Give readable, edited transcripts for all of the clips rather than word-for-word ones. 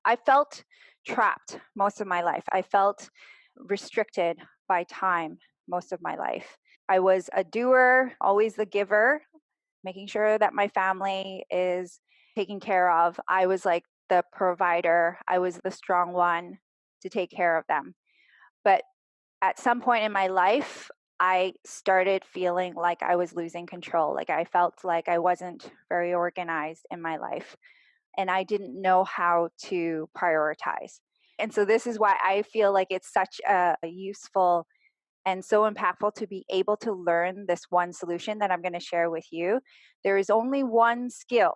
I felt trapped most of my life. I felt restricted by time most of my life. I was a doer, always the giver, making sure that my family is taken care of. I was like the provider, I was the strong one to take care of them. But at some point in my life, I started feeling like I was losing control. Like I felt like I wasn't very organized in my life and I didn't know how to prioritize. And so this is why I feel like it's such a useful and so impactful to be able to learn this one solution that I'm going to share with you. There is only one skill,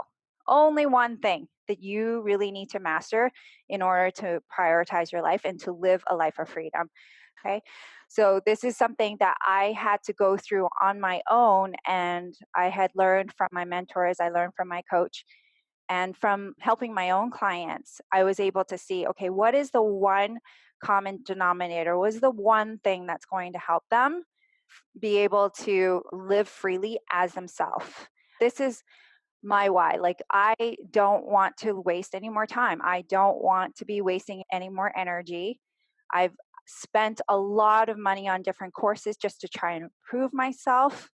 only one thing that you really need to master in order to prioritize your life and to live a life of freedom. Okay. So this is something that I had to go through on my own, and I had learned from my mentors, I learned from my coach, and from helping my own clients, I was able to see, okay, what is the one common denominator? What is the one thing that's going to help them be able to live freely as themselves? This is my why. Like, I don't want to waste any more time. I don't want to be wasting any more energy. I've spent a lot of money on different courses just to try and improve myself.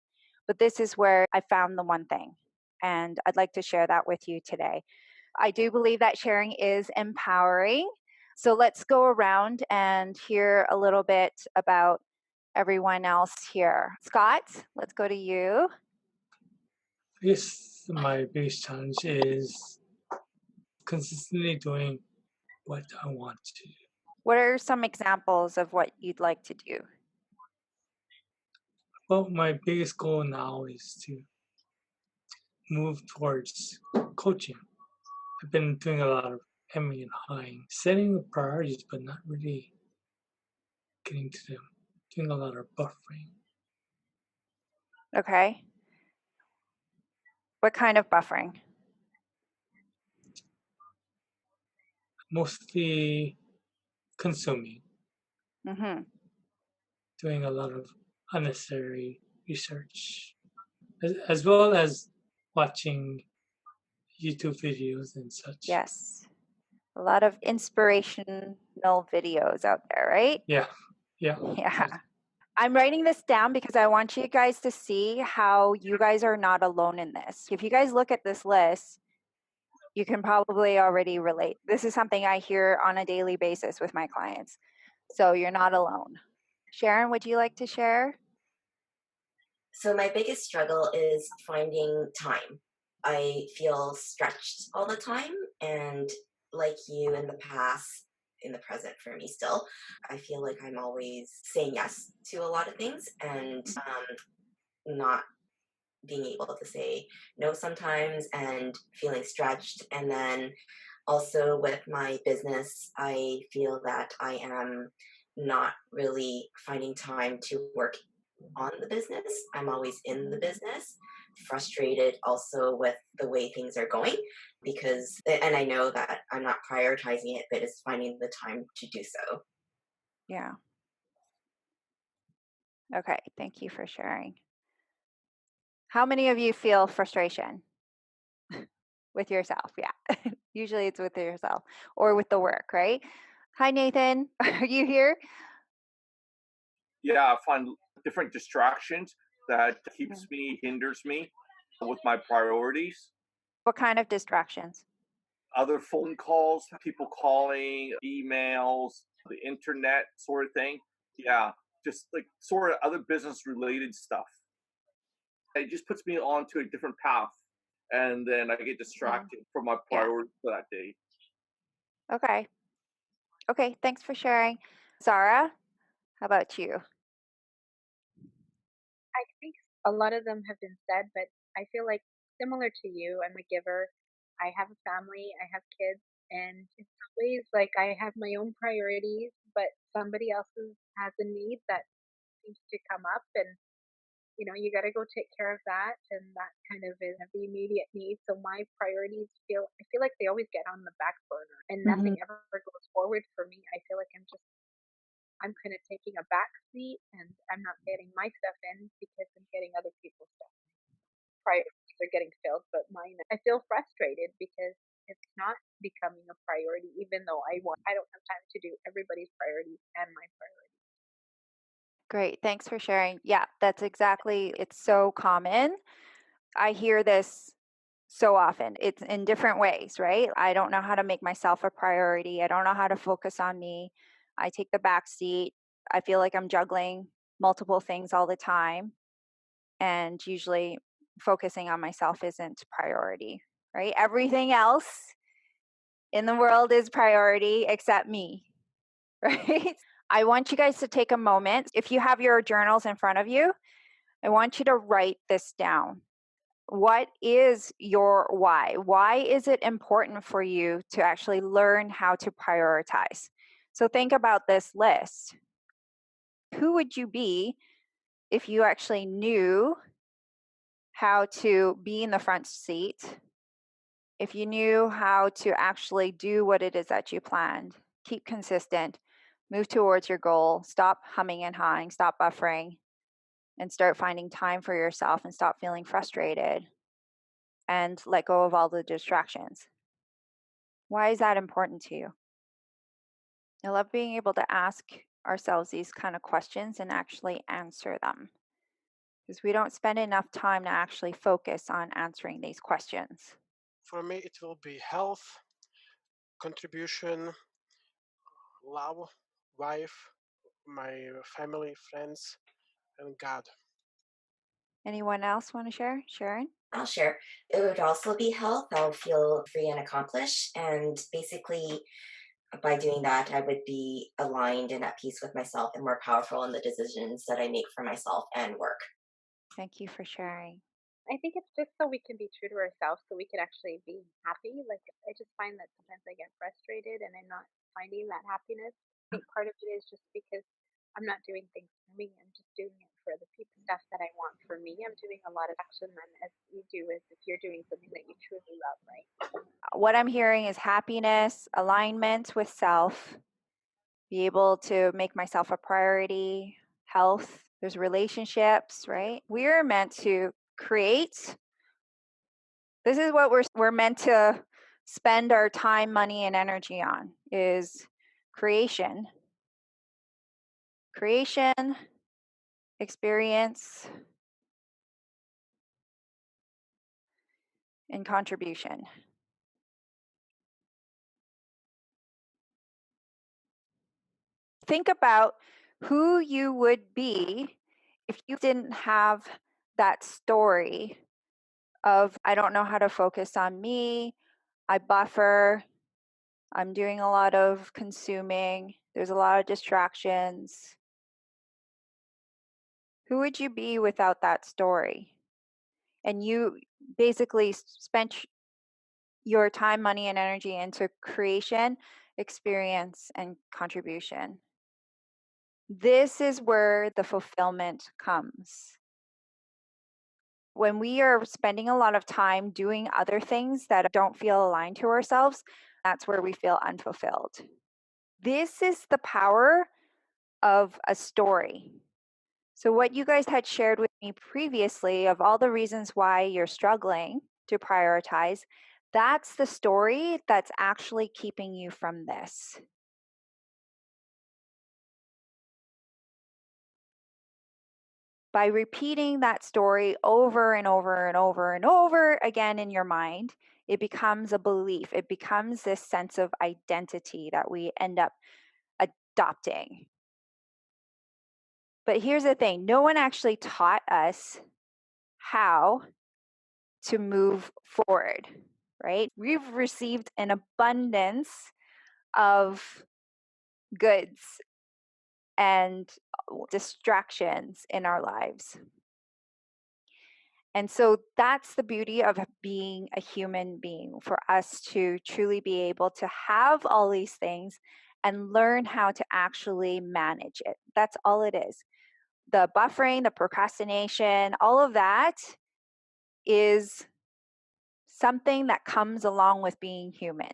But this is where I found the one thing. And I'd like to share that with you today. I do believe that sharing is empowering. So let's go around and hear a little bit about everyone else here. Scott, let's go to you. I guess my biggest challenge is consistently doing what I want to do. What are some examples of what you'd like to do? Well, my biggest goal now is to move towards coaching. I've been doing a lot of hemming and hawing, setting priorities, but not really getting to them. Doing a lot of buffering. Okay. What kind of buffering? Mostly consuming, Mm-hmm. doing a lot of unnecessary research, as well as watching YouTube videos and such. Yes. A lot of inspirational videos out there, right? Yeah, yeah. Yeah. I'm writing this down because I want you guys to see how you guys are not alone in this. If you guys look at this list, you can probably already relate. This is something I hear on a daily basis with my clients. So you're not alone. Sharon, would you like to share? So my biggest struggle is finding time. I feel stretched all the time, and like you in the past, in the present for me still, I feel like I'm always saying yes to a lot of things and not being able to say no sometimes and feeling stretched. And then also with my business, I feel that I am not really finding time to work on the business. I'm always in the business, frustrated also with the way things are going because, and I know that I'm not prioritizing it, but it's finding the time to do so. Yeah. Okay. Thank you for sharing. How many of you feel frustration with yourself? Yeah. Usually it's with yourself or with the work, right? Hi, Nathan. Are you here? Yeah, I find different distractions that Yeah. hinders me with my priorities. What kind of distractions? Other phone calls, people calling, emails, the internet sort of thing. Yeah, just like sort of other business related stuff. It just puts me onto a different path. And then I get distracted from my Yeah. priorities for that day. Okay. Okay. Thanks for sharing. Zara, how about you? I think a lot of them have been said, but I feel like similar to you, I'm a giver. I have a family, I have kids, and it's always like I have my own priorities, but somebody else's has a need that seems to come up, and you got to go take care of that, and that kind of is the immediate need. So my priorities I feel like they always get on the back burner, and Mm-hmm. nothing ever goes forward for me. I feel like I'm kind of taking a back seat and I'm not getting my stuff in because I'm getting other people's stuff. Priorities are getting filled, but mine, I feel frustrated because it's not becoming a priority, even though I don't have time to do everybody's priorities and my priorities. Great. Thanks for sharing. Yeah, that's exactly, it's so common. I hear this so often. It's in different ways, right? I don't know how to make myself a priority. I don't know how to focus on me. I take the back seat. I feel like I'm juggling multiple things all the time. And usually focusing on myself isn't priority, right? Everything else in the world is priority except me, right? I want you guys to take a moment. If you have your journals in front of you, I want you to write this down. What is your why? Why is it important for you to actually learn how to prioritize? So think about this list. Who would you be if you actually knew how to be in the front seat? If you knew how to actually do what it is that you planned, keep consistent, move towards your goal, stop humming and hawing, stop buffering, and start finding time for yourself and stop feeling frustrated and let go of all the distractions. Why is that important to you? I love being able to ask ourselves these kind of questions and actually answer them because we don't spend enough time to actually focus on answering these questions. For me, it will be health, contribution, love, wife, my family, friends, and God. Anyone else want to share? Sharon? I'll share. It would also be health. I'll feel free and accomplished. And basically, by doing that, I would be aligned and at peace with myself and more powerful in the decisions that I make for myself and work. Thank you for sharing. I think it's just so we can be true to ourselves, so we can actually be happy. Like, I just find that sometimes I get frustrated and I'm not finding that happiness. I think part of it is just because I'm not doing things for me. I'm just doing it for the people stuff that I want for me. I'm doing a lot of action then, as you do, is if you're doing something that you truly love, right? What I'm hearing is happiness, alignment with self, be able to make myself a priority, health, there's relationships, right? We're meant to create. This is what we're meant to spend our time, money, and energy on is creation. Creation, experience, and contribution. Think about who you would be if you didn't have that story of, I don't know how to focus on me, I buffer, I'm doing a lot of consuming, there's a lot of distractions. Who would you be without that story? And you basically spent your time, money, and energy into creation, experience, and contribution. This is where the fulfillment comes. When we are spending a lot of time doing other things that don't feel aligned to ourselves, that's where we feel unfulfilled. This is the power of a story. So, what you guys had shared with me previously of all the reasons why you're struggling to prioritize, that's the story that's actually keeping you from this. By repeating that story over and over and over and over again in your mind, it becomes a belief. It becomes this sense of identity that we end up adopting. But here's the thing, no one actually taught us how to move forward, right? We've received an abundance of goods and distractions in our lives. And so that's the beauty of being a human being, for us to truly be able to have all these things and learn how to actually manage it. That's all it is. The buffering, the procrastination, all of that is something that comes along with being human.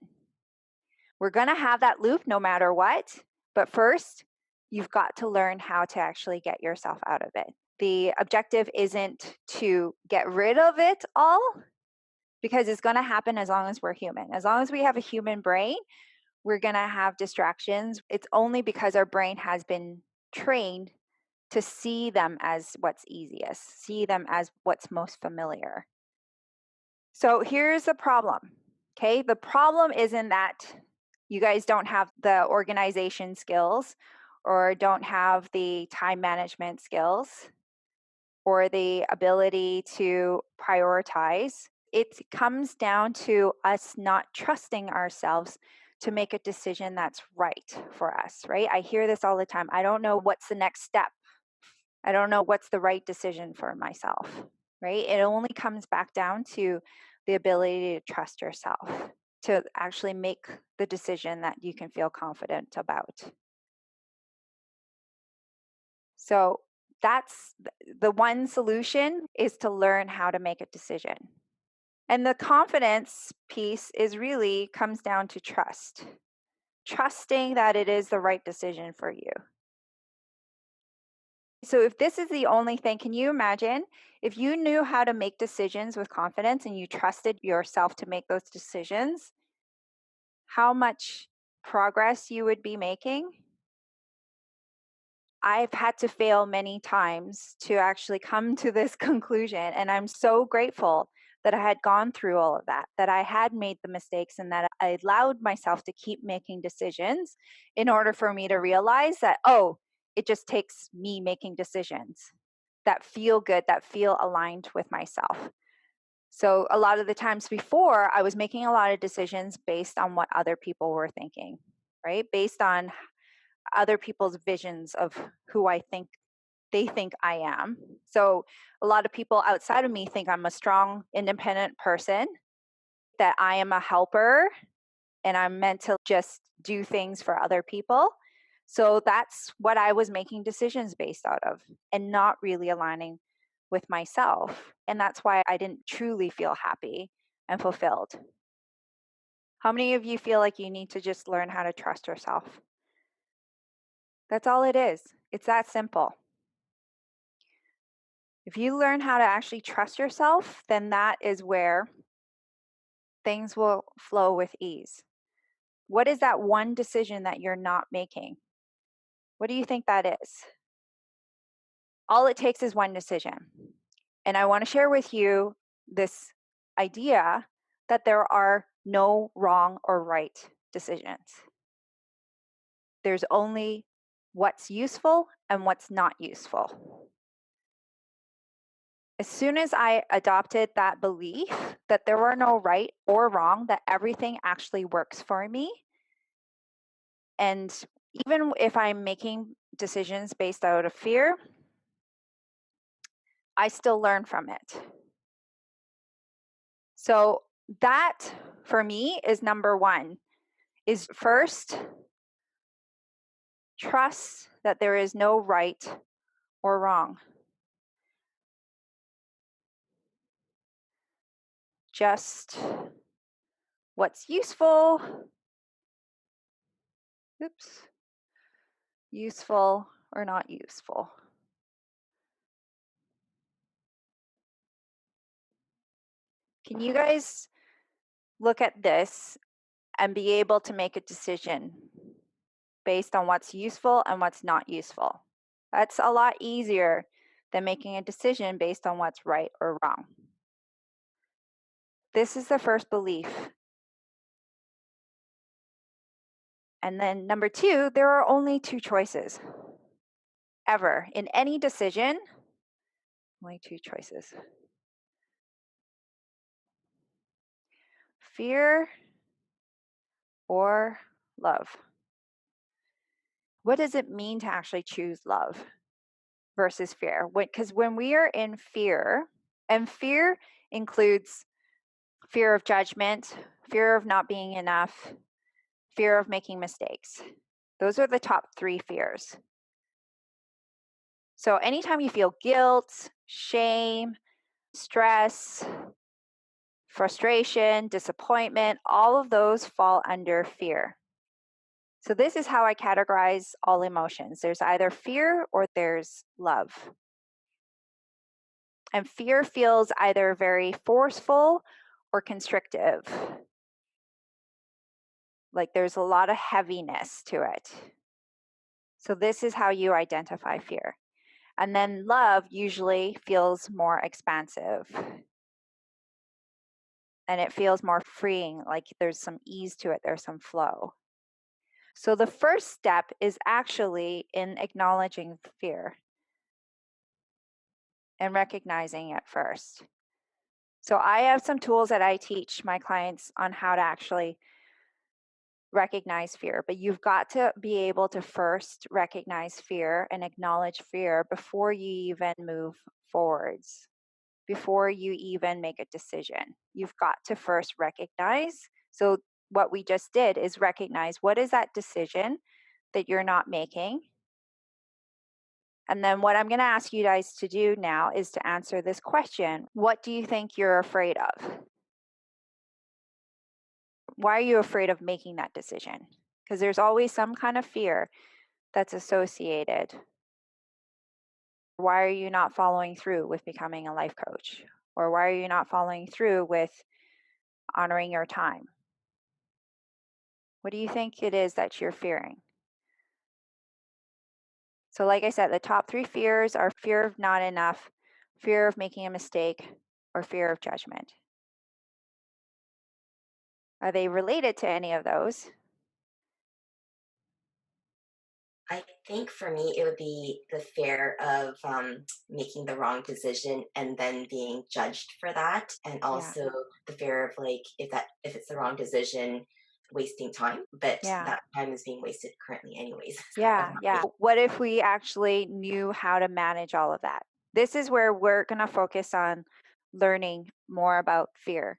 We're going to have that loop no matter what, but first, you've got to learn how to actually get yourself out of it. The objective isn't to get rid of it all, because it's going to happen as long as we're human. As long as we have a human brain, we're going to have distractions. It's only because our brain has been trained to see them as what's easiest, see them as what's most familiar. So here's the problem, okay? The problem isn't that you guys don't have the organization skills or don't have the time management skills or the ability to prioritize. It comes down to us not trusting ourselves to make a decision that's right for us, right? I hear this all the time. I don't know what's the next step. I don't know what's the right decision for myself, right? It only comes back down to the ability to trust yourself, to actually make the decision that you can feel confident about. So that's the one solution, is to learn how to make a decision. And the confidence piece is really comes down to trust. Trusting that it is the right decision for you. So if this is the only thing, can you imagine if you knew how to make decisions with confidence and you trusted yourself to make those decisions, how much progress you would be making? I've had to fail many times to actually come to this conclusion. And I'm so grateful that I had gone through all of that, that I had made the mistakes and that I allowed myself to keep making decisions in order for me to realize that, oh, it just takes me making decisions that feel good, that feel aligned with myself. So a lot of the times before, I was making a lot of decisions based on what other people were thinking, right? Based on other people's visions of who I think they think I am. So a lot of people outside of me think I'm a strong, independent person, that I am a helper, and I'm meant to just do things for other people. So that's what I was making decisions based out of, and not really aligning with myself. And that's why I didn't truly feel happy and fulfilled. How many of you feel like you need to just learn how to trust yourself? That's all it is. It's that simple. If you learn how to actually trust yourself, then that is where things will flow with ease. What is that one decision that you're not making? What do you think that is? All it takes is one decision. And I want to share with you this idea that there are no wrong or right decisions. There's only what's useful and what's not useful. As soon as I adopted that belief that there were no right or wrong, that everything actually works for me, and even if I'm making decisions based out of fear, I still learn from it. So that for me is number one, is first, trust that there is no right or wrong. Just what's useful. Oops. Useful or not useful. Can you guys look at this and be able to make a decision based on what's useful and what's not useful? That's a lot easier than making a decision based on what's right or wrong. This is the first belief. And then number two, there are only two choices. Ever. In any decision, only two choices. Fear or love. What does it mean to actually choose love versus fear? Because when we are in fear, and fear includes fear of judgment, fear of not being enough, fear of making mistakes. Those are the top three fears. So anytime you feel guilt, shame, stress, frustration, disappointment, all of those fall under fear. So this is how I categorize all emotions. There's either fear or there's love. And fear feels either very forceful or constrictive. Like there's a lot of heaviness to it. So this is how you identify fear. And then love usually feels more expansive. And it feels more freeing, like there's some ease to it, there's some flow. So the first step is actually in acknowledging fear and recognizing it first. So I have some tools that I teach my clients on how to actually recognize fear, but you've got to be able to first recognize fear and acknowledge fear before you even move forwards, before you even make a decision. You've got to first recognize. So what we just did is recognize what is that decision that you're not making. And then what I'm going to ask you guys to do now is to answer this question. What do you think you're afraid of? Why are you afraid of making that decision? Because there's always some kind of fear that's associated. Why are you not following through with becoming a life coach? Or why are you not following through with honoring your time? What do you think it is that you're fearing? So like I said, the top 3 fears are fear of not enough, fear of making a mistake, or fear of judgment. Are they related to any of those? I think for me, it would be the fear of making the wrong decision and then being judged for that, and Yeah. also the fear of like if it's the wrong decision, wasting time, but Yeah. that time is being wasted currently anyways. So Yeah, yeah. What if we actually knew how to manage all of that? This is where we're going to focus on learning more about fear,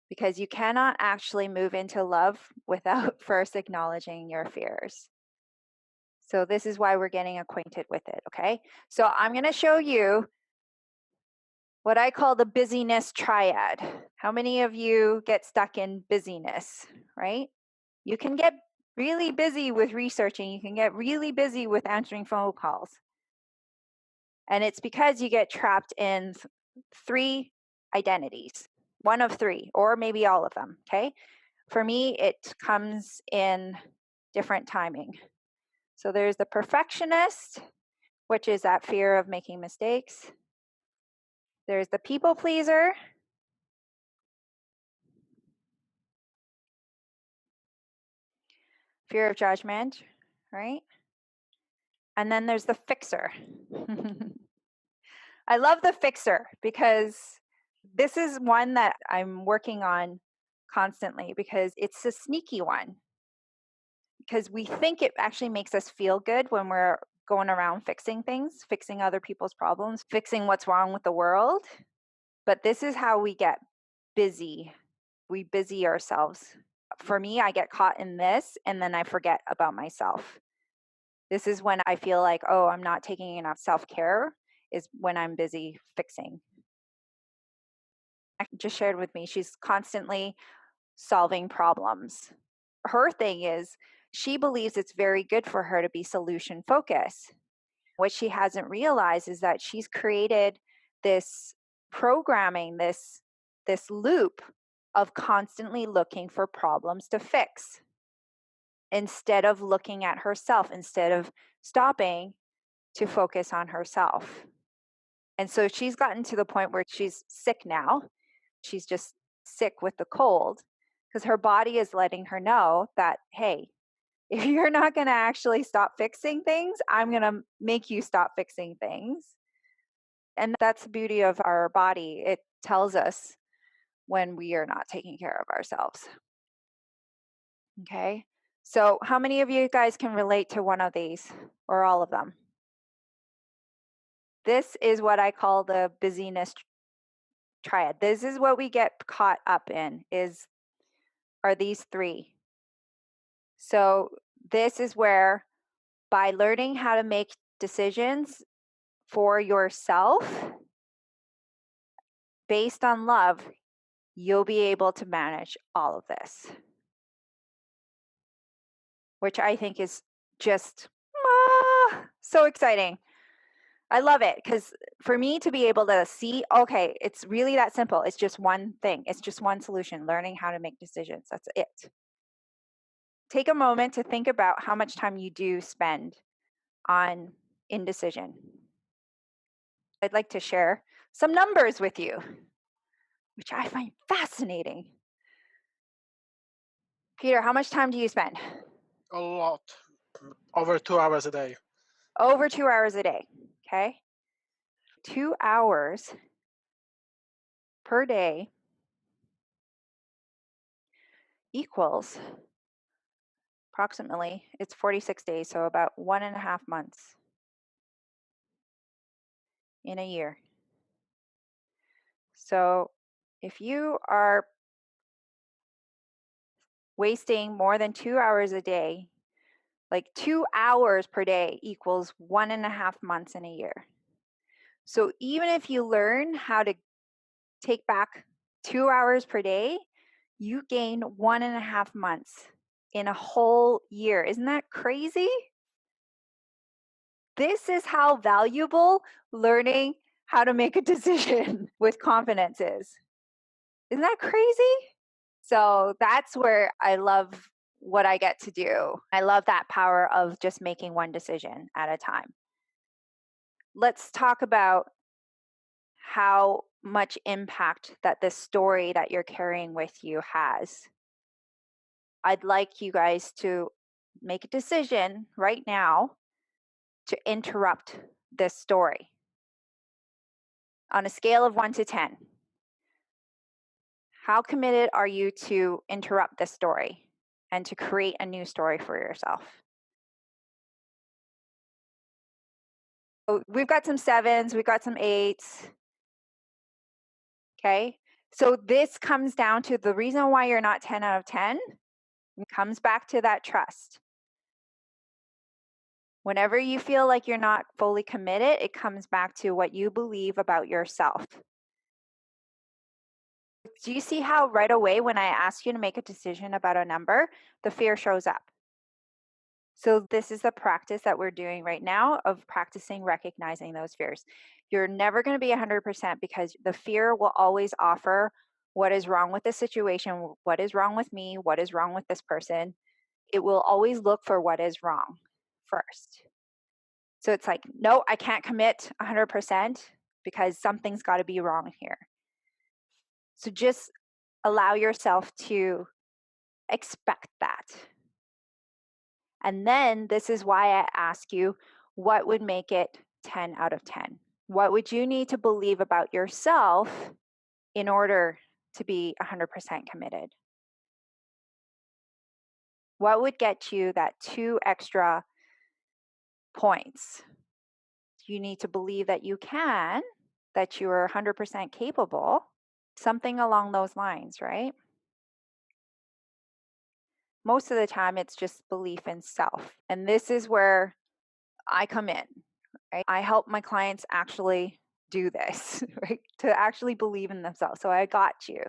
because you cannot actually move into love without first acknowledging your fears. So this is why we're getting acquainted with it, okay? So I'm going to show you what I call the busyness triad. How many of you get stuck in busyness, right? You can get really busy with researching, you can get really busy with answering phone calls. And it's because you get trapped in 3 identities, one of 3, or maybe all of them, okay? For me, it comes in different timing. So there's the perfectionist, which is that fear of making mistakes. There's the people pleaser. Fear of judgment, right? And then there's the fixer. I love the fixer because this is one that I'm working on constantly because it's a sneaky one. Because we think it actually makes us feel good when we're going around fixing things, fixing other people's problems, fixing what's wrong with the world. But this is how we get busy. We busy ourselves. For me, I get caught in this and then I forget about myself. This is when I feel like, oh, I'm not taking enough self-care, is when I'm busy fixing. Just shared with me, she's constantly solving problems. Her thing is, she believes it's very good for her to be solution focused. What she hasn't realized is that she's created this programming, this loop of constantly looking for problems to fix instead of looking at herself, instead of stopping to focus on herself. And so she's gotten to the point where she's sick now. She's just sick with the cold because her body is letting her know that, hey, if you're not going to actually stop fixing things, I'm going to make you stop fixing things. And that's the beauty of our body. It tells us when we are not taking care of ourselves. Okay. So, how many of you guys can relate to one of these or all of them? This is what I call the busyness triad. This is what we get caught up in are these 3. So this is where, by learning how to make decisions for yourself based on love, you'll be able to manage all of this, which I think is just so exciting. I love it because for me to be able to see, okay, it's really that simple. It's just one thing. It's just one solution, learning how to make decisions. That's it. Take a moment to think about how much time you do spend on indecision. I'd like to share some numbers with you, which I find fascinating. Peter, how much time do you spend? A lot, over 2 hours a day. Over 2 hours a day. Okay. 2 hours per day equals approximately, it's 46 days, so about 1.5 months in a year. So if you are wasting more than 2 hours a day, like 2 hours per day equals 1.5 months in a year. So even if you learn how to take back 2 hours per day, you gain 1.5 months in a whole year. Isn't that crazy? This is how valuable learning how to make a decision with confidence is. Isn't that crazy? So that's where I love what I get to do. I love that power of just making one decision at a time. Let's talk about how much impact that this story that you're carrying with you has. I'd like you guys to make a decision right now to interrupt this story on a scale of 1 to 10. How committed are you to interrupt this story and to create a new story for yourself? So we've got some 7s, we've got some 8s. Okay. So this comes down to the reason why you're not 10 out of 10. It comes back to that trust. Whenever you feel like you're not fully committed, it comes back to what you believe about yourself. Do you see how right away when I ask you to make a decision about a number, the fear shows up? So this is the practice that we're doing right now of practicing recognizing those fears. You're never going to be 100% because the fear will always offer what is wrong with the situation, what is wrong with me, what is wrong with this person. It will always look for what is wrong first. So it's like, no, I can't commit 100% because something's got to be wrong here. So just allow yourself to expect that. And then this is why I ask you, what would make it 10 out of 10? What would you need to believe about yourself in order to be 100% committed? What would get you that 2 extra points? You need to believe that you can, that you are 100% capable, something along those lines, right? Most of the time, it's just belief in self. And this is where I come in, right? I help my clients actually do this, right? To actually believe in themselves. So I got you.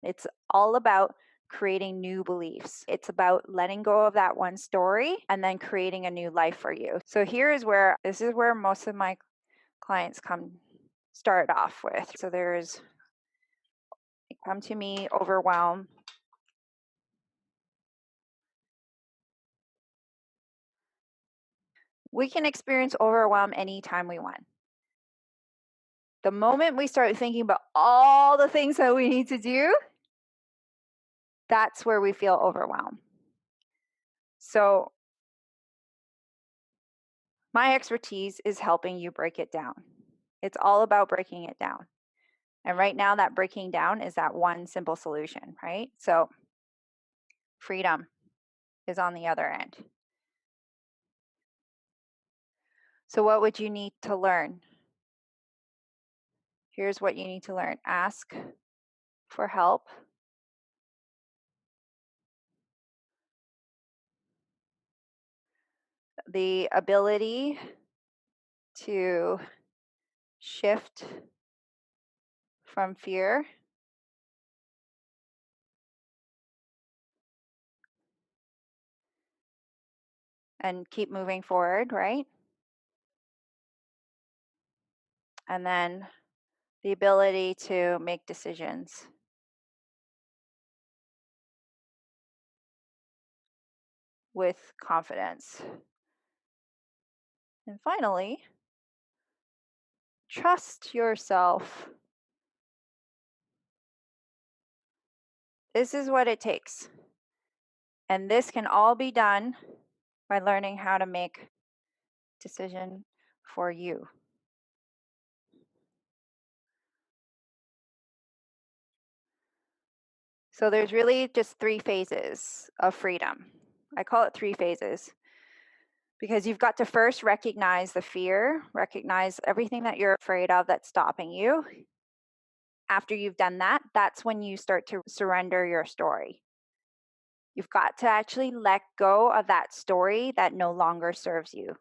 It's all about creating new beliefs. It's about letting go of that one story and then creating a new life for you. So this is where most of my clients start off with. So they come to me overwhelmed. We can experience overwhelm anytime we want. The moment we start thinking about all the things that we need to do, that's where we feel overwhelmed. So my expertise is helping you break it down. It's all about breaking it down. And right now, that breaking down is that one simple solution, right? So freedom is on the other end. So what would you need to learn? Here's what you need to learn. Ask for help. The ability to shift from fear and keep moving forward, right? and then the ability to make decisions. With confidence. And finally, trust yourself. This is what it takes. And this can all be done by learning how to make decision for you. So there's really just 3 phases of freedom. I call it 3 phases because you've got to first recognize the fear, recognize everything that you're afraid of that's stopping you. After you've done that, that's when you start to surrender your story. You've got to actually let go of that story that no longer serves you.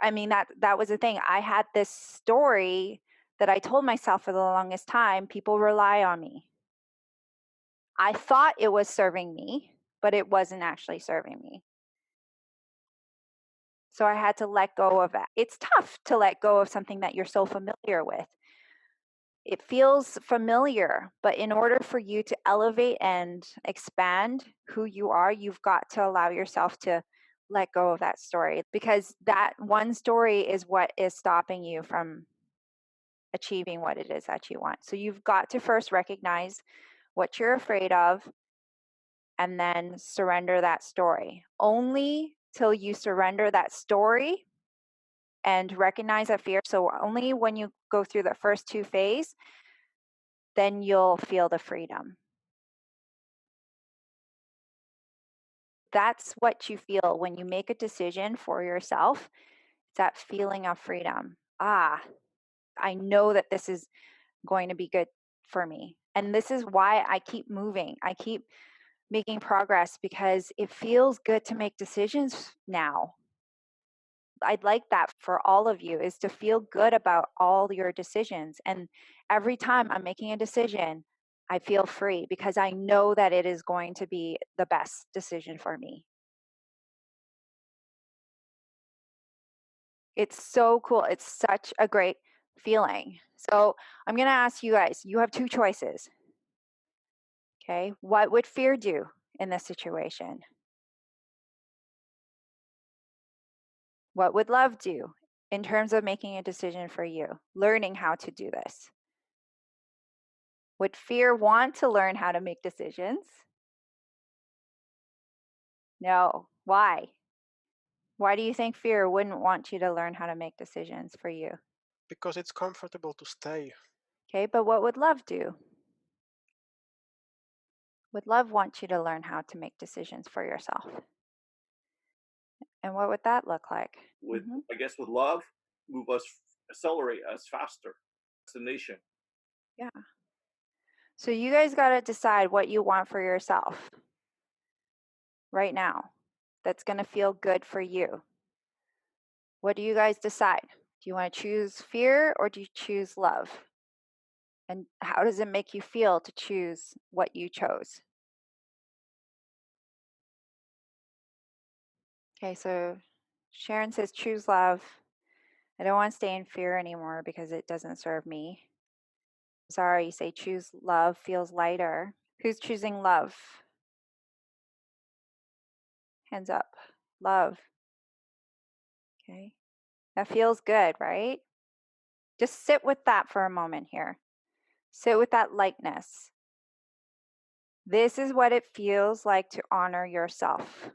I mean, that was the thing. I had this story that I told myself for the longest time, people rely on me. I thought it was serving me, but it wasn't actually serving me. So I had to let go of that. It's tough to let go of something that you're so familiar with. It feels familiar, but in order for you to elevate and expand who you are, you've got to allow yourself to let go of that story, because that one story is what is stopping you from achieving what it is that you want. So you've got to first recognize what you're afraid of and then surrender that story. Only till you surrender that story and recognize that fear. So only when you go through the first 2 phases, then you'll feel the freedom. That's what you feel when you make a decision for yourself. It's that feeling of freedom. I know that this is going to be good for me. And this is why I keep moving. I keep making progress because it feels good to make decisions now. I'd like that for all of you, is to feel good about all your decisions. And every time I'm making a decision, I feel free because I know that it is going to be the best decision for me. It's so cool. It's such a great feeling. So I'm going to ask you guys, you have 2 choices. Okay. What would fear do in this situation? What would love do in terms of making a decision for you, learning how to do this? Would fear want to learn how to make decisions? No. Why? Why do you think fear wouldn't want you to learn how to make decisions for you? Because it's comfortable to stay. Okay, but what would love do? Would love want you to learn how to make decisions for yourself? And what would that look like? With I guess with love, move us, accelerate us faster. Destination. Yeah. So you guys got to decide what you want for yourself right now that's going to feel good for you. What do you guys decide? Do you want to choose fear or do you choose love? And how does it make you feel to choose what you chose? Okay, so Sharon says choose love. I don't want to stay in fear anymore because it doesn't serve me. Zara, you say choose love, feels lighter. Who's choosing love? Hands up. Love. Okay. That feels good, right? Just sit with that for a moment here. Sit with that lightness. This is what it feels like to honor yourself.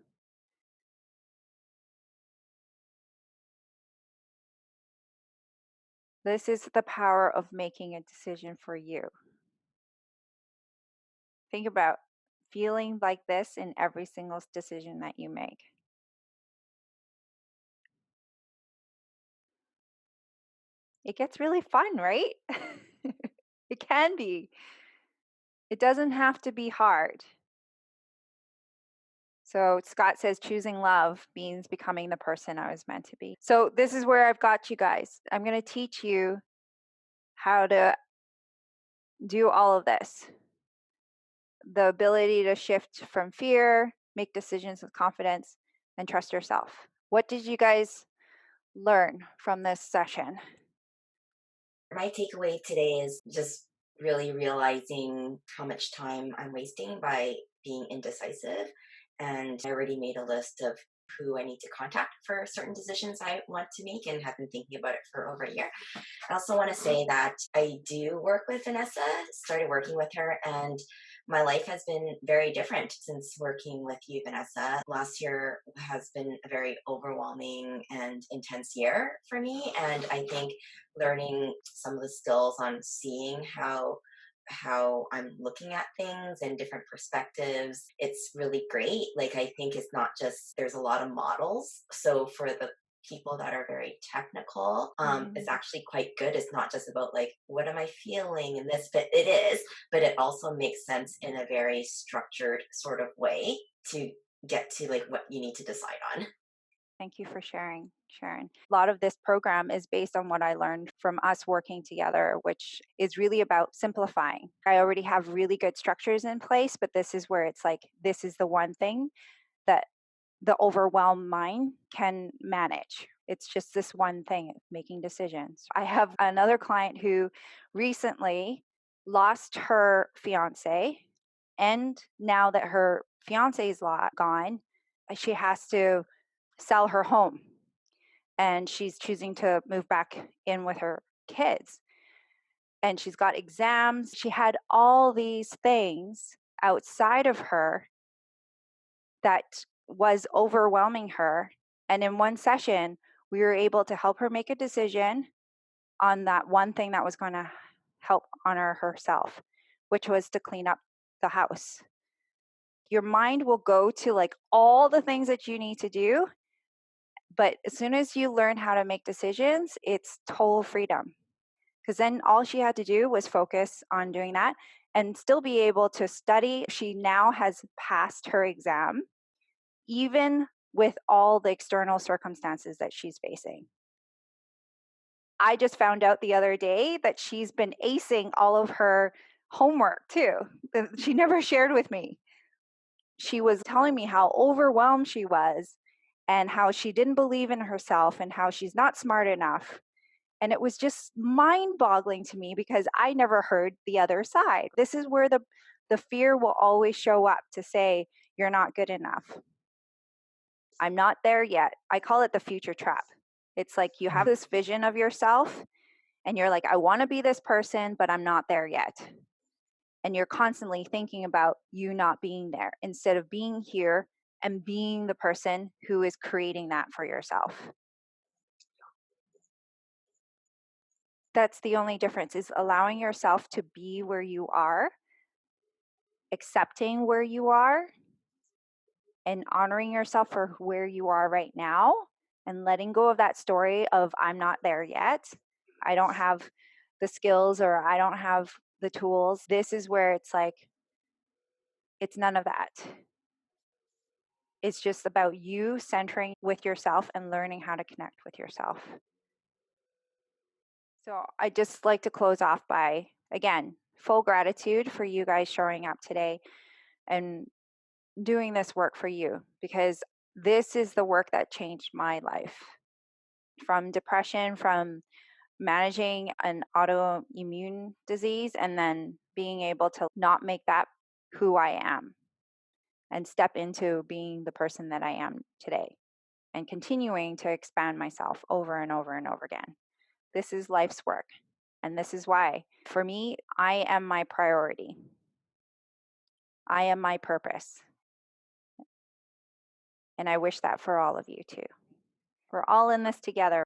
This is the power of making a decision for you. Think about feeling like this in every single decision that you make. It gets really fun, right? It can be. It doesn't have to be hard. So Scott says choosing love means becoming the person I was meant to be. So this is where I've got you guys. I'm going to teach you how to do all of this. The ability to shift from fear, make decisions with confidence, and trust yourself. What did you guys learn from this session? My takeaway today is just really realizing how much time I'm wasting by being indecisive. And I already made a list of who I need to contact for certain decisions I want to make and have been thinking about it for over a year. I also want to say that I do work with Vanessa, started working with her, and my life has been very different since working with you, Vanessa. Last year has been a very overwhelming and intense year for me. And I think learning some of the skills on seeing how I'm looking at things and different perspectives. It's really great. Like, I think it's not just, there's a lot of models. So for the people that are very technical, it's actually quite good. It's not just about like, what am I feeling in this, but it is, but it also makes sense in a very structured sort of way to get to like what you need to decide on. Thank you for sharing, Sharon. A lot of this program is based on what I learned from us working together, which is really about simplifying. I already have really good structures in place, but this is where it's like, this is the one thing that the overwhelmed mind can manage. It's just this one thing, making decisions. I have another client who recently lost her fiance, and now that her fiance is gone, she has to sell her home, and she's choosing to move back in with her kids. And she's got exams. She had all these things outside of her that was overwhelming her. And in one session, we were able to help her make a decision on that one thing that was going to help honor herself, which was to clean up the house. Your mind will go to like all the things that you need to do, but as soon as you learn how to make decisions, it's total freedom. Because then all she had to do was focus on doing that and still be able to study. She now has passed her exam, even with all the external circumstances that she's facing. I just found out the other day that she's been acing all of her homework too. She never shared with me. She was telling me how overwhelmed she was and how she didn't believe in herself and how she's not smart enough. And it was just mind boggling to me because I never heard the other side. This is where the fear will always show up to say, you're not good enough. I'm not there yet. I call it the future trap. It's like you have this vision of yourself and you're like, I want to be this person, but I'm not there yet. And you're constantly thinking about you not being there instead of being here and being the person who is creating that for yourself. That's the only difference, is allowing yourself to be where you are, accepting where you are, and honoring yourself for where you are right now, and letting go of that story of I'm not there yet. I don't have the skills or I don't have the tools. This is where it's like, it's none of that. It's just about you centering with yourself and learning how to connect with yourself. So I just like to close off by, again, full gratitude for you guys showing up today and doing this work for you, because this is the work that changed my life. From depression, from managing an autoimmune disease, and then being able to not make that who I am and step into being the person that I am today and continuing to expand myself over and over and over again. This is life's work. And this is why, for me, I am my priority. I am my purpose. And I wish that for all of you too. We're all in this together.